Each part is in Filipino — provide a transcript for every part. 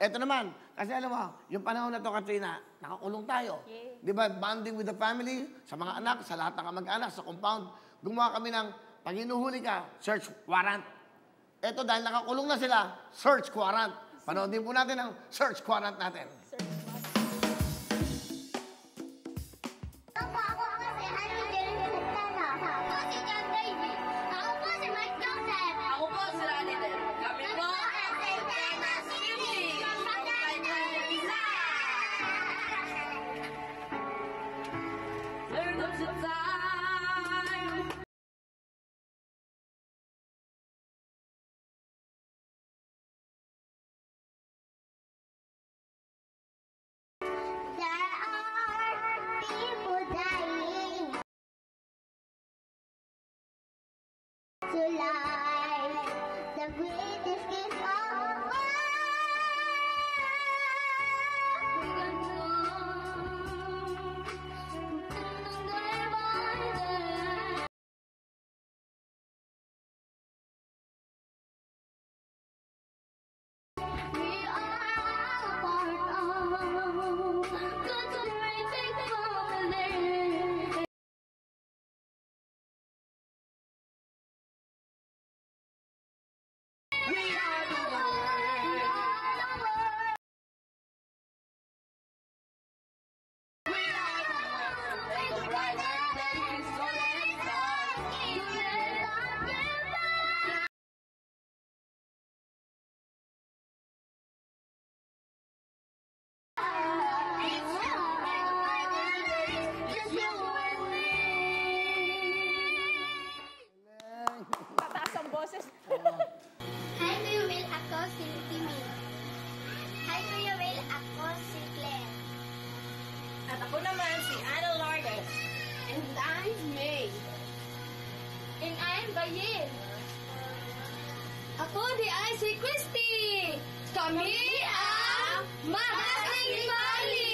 Eto naman, kasi alam mo, yung panahon na to, Katrina, nakakulong tayo. Di ba, bonding with the family, sa mga anak, sa lahat ng kamag-anak, sa compound. Gumawa kami ng, pag inuhuli ka, search warrant. Eto, dahil nakakulong na sila, search warrant. Panoodin po natin ang search warrant natin. To life, the greatest gift of all. We got we are a part of God's great big family. Tataas ang boses. Hi, Kuya Will. Ako si Timmy. Hi, Kuya Will. Ako si Claire. At ako naman si Ana Lourdes. And I'm May. And I'm Bayin. Ako di ay si Christy. Kami ang Mahasing Bali.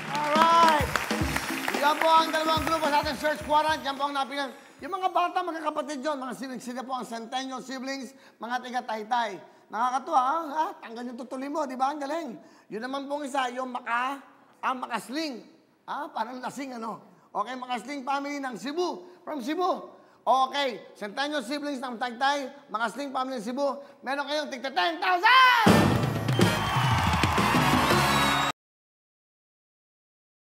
Alright! Yan po ang dalawang grupo sa ating search warrant. Yan po ang napilan. Yung mga bata, magkakapatid yun, mga siblings, sila po ang centennial siblings, mga tiga-taytay. Nakakatuwa, ha? Tanggal yung tutuli mo, di ba? Ang galing. Yun naman pong isa, yung makasling. Parang lasing, ano? Okay, makasling family ng Cebu. From Cebu. Okay, centennial siblings ng Taytay, makasling family ng Cebu. Meron kayong tigta 10,000!